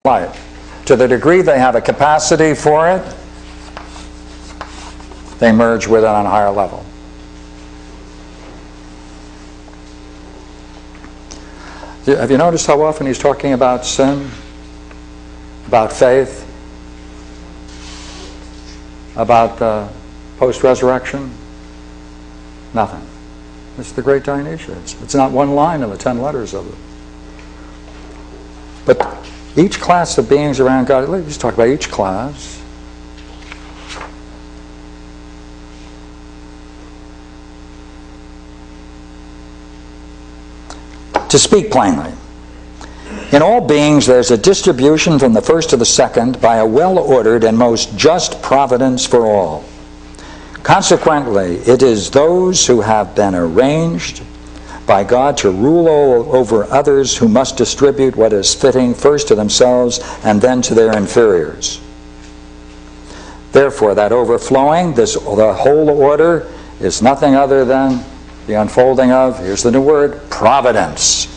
light. To the degree they have a capacity for it, they merge with it on a higher level. Have you noticed how often he's talking about sin, about faith, about post-resurrection? Nothing. It's the great Dionysia. It's not one line of the 10 letters of it. But each class of beings around God, let's talk about each class. To speak plainly, in all beings there's a distribution from the first to the second by a well-ordered and most just providence for all. Consequently, it is those who have been arranged by God to rule over others who must distribute what is fitting first to themselves and then to their inferiors. Therefore, that overflowing, the whole order, is nothing other than the unfolding of, here's the new word, providence.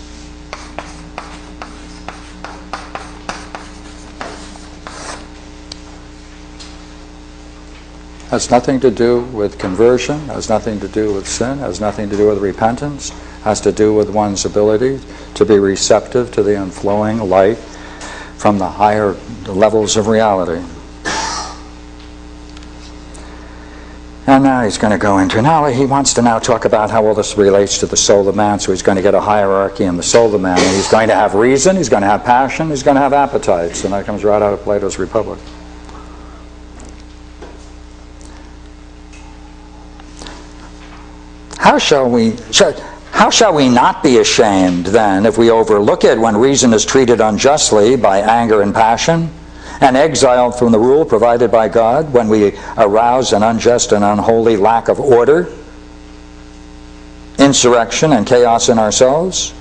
Has nothing to do with conversion, has nothing to do with sin, has nothing to do with repentance, has to do with one's ability to be receptive to the inflowing light from the higher levels of reality. And now he's going to go into, now he wants to now talk about how all this relates to the soul of man, so he's going to get a hierarchy in the soul of man. And he's going to have reason, he's going to have passion, he's going to have appetites, and that comes right out of Plato's Republic. How shall we not be ashamed, then, if we overlook it when reason is treated unjustly by anger and passion, and exiled from the rule provided by God, when we arouse an unjust and unholy lack of order, insurrection, and chaos in ourselves?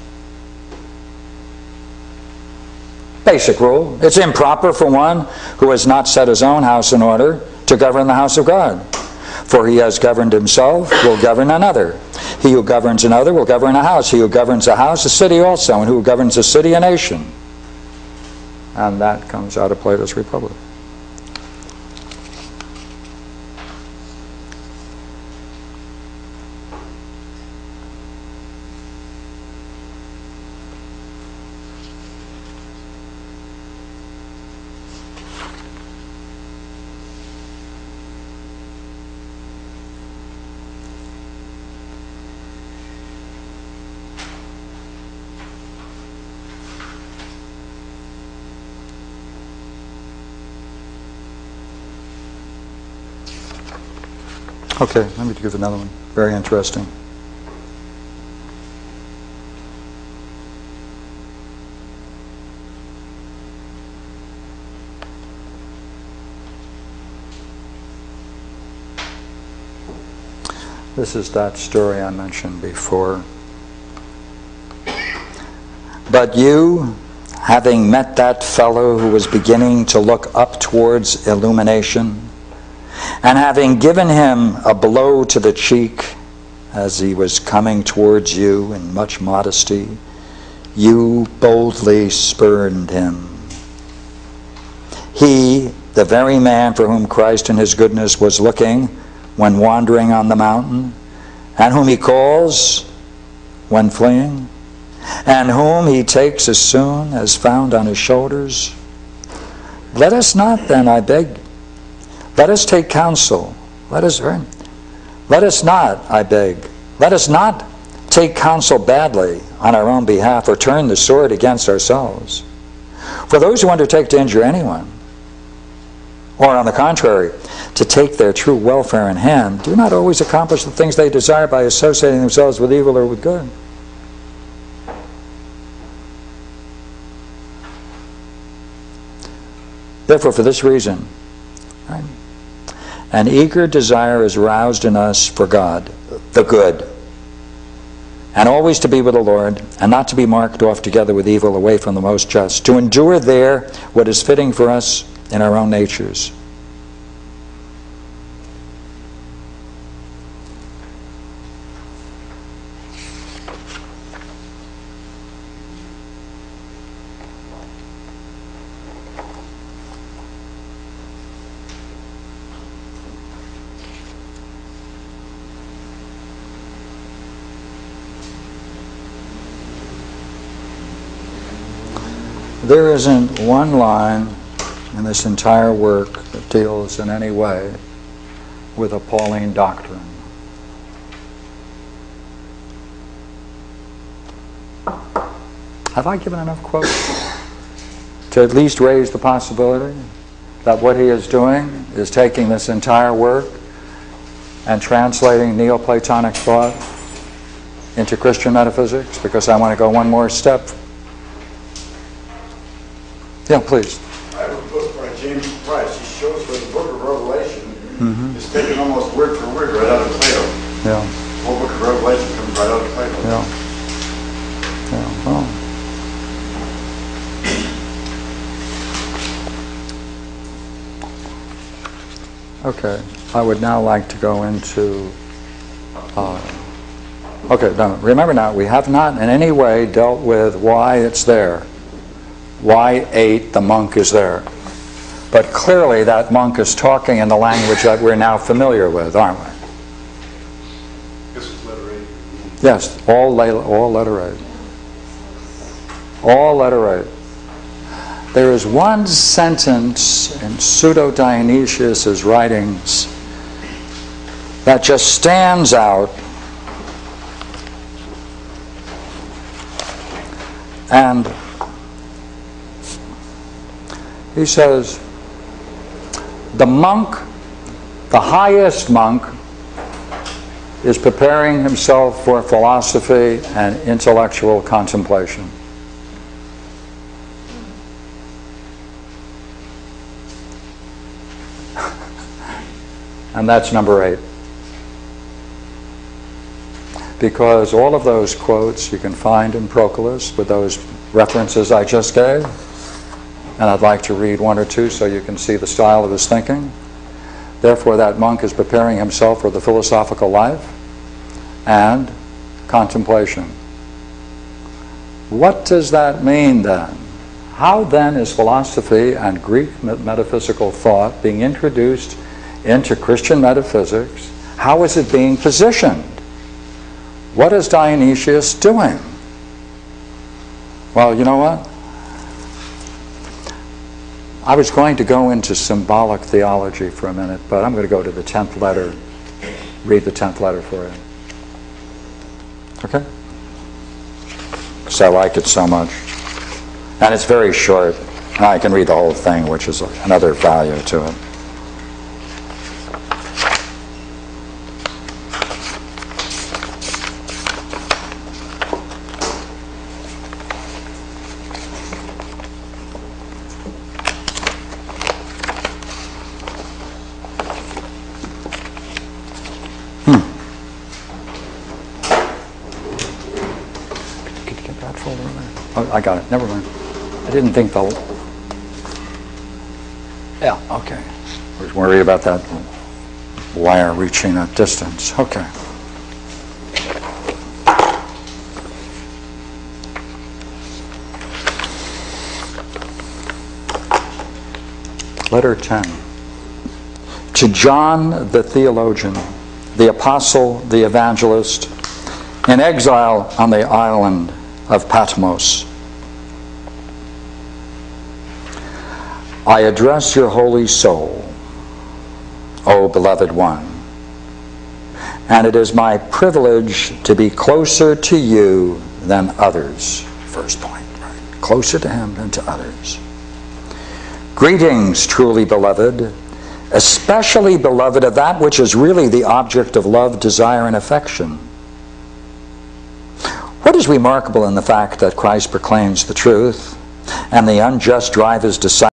Basic rule. It's improper for one who has not set his own house in order to govern the house of God. For he has governed himself, will govern another. He who governs another will govern a house. He who governs a house, a city also. And who governs a city, a nation. And that comes out of Plato's Republic. Okay, let me give another one. Very interesting. This is that story I mentioned before. But you, having met that fellow who was beginning to look up towards illumination, and having given him a blow to the cheek as he was coming towards you in much modesty, you boldly spurned him. He, the very man for whom Christ in his goodness was looking when wandering on the mountain, and whom he calls when fleeing, and whom he takes as soon as found on his shoulders. Let us not then, I beg, let us take counsel. Let us not, I beg, let us not take counsel badly on our own behalf or turn the sword against ourselves. For those who undertake to injure anyone, or on the contrary, to take their true welfare in hand, do not always accomplish the things they desire by associating themselves with evil or with good. Therefore, for this reason, right, an eager desire is roused in us for God, the good, and always to be with the Lord, and not to be marked off together with evil away from the most just, to endure there what is fitting for us in our own natures. There isn't one line in this entire work that deals in any way with a Pauline doctrine. Have I given enough quotes to at least raise the possibility that what he is doing is taking this entire work and translating Neoplatonic thought into Christian metaphysics? Because I want to go one more step. Yeah, please. I have a book by James Price. He shows where the book of Revelation is taken almost word for word right out of Plato. Yeah. The whole book of Revelation comes right out of Plato. Yeah. Yeah. Well. Okay. I would now like to go into. Okay. No. Remember now, we have not in any way dealt with why it's there. Why 8, the monk is there. But clearly that monk is talking in the language that we're now familiar with, aren't we? This is letter 8. Yes, all letter 8. All letter 8. There is one sentence in Pseudo-Dionysius' writings that just stands out, and he says, the monk, the highest monk, is preparing himself for philosophy and intellectual contemplation. And that's number 8. Because all of those quotes you can find in Proclus with those references I just gave. And I'd like to read one or two so you can see the style of his thinking. Therefore, that monk is preparing himself for the philosophical life and contemplation. What does that mean then? How then is philosophy and Greek metaphysical thought being introduced into Christian metaphysics? How is it being positioned? What is Dionysius doing? Well, you know what? I was going to go into symbolic theology for a minute, but I'm going to go to the 10th letter, read the 10th letter for you. Okay? Because I like it so much. And it's very short. I can read the whole thing, which is another value to it. I got it. Never mind. I didn't think the... Yeah, okay. I was worried about that wire reaching that distance. Okay. Letter 10. To John the theologian, the apostle, the evangelist, in exile on the island of Patmos, I address your holy soul, O beloved one, and it is my privilege to be closer to you than others. First point, right? Closer to him than to others. Greetings, truly beloved, especially beloved of that which is really the object of love, desire, and affection. What is remarkable in the fact that Christ proclaims the truth, and the unjust drive his disciples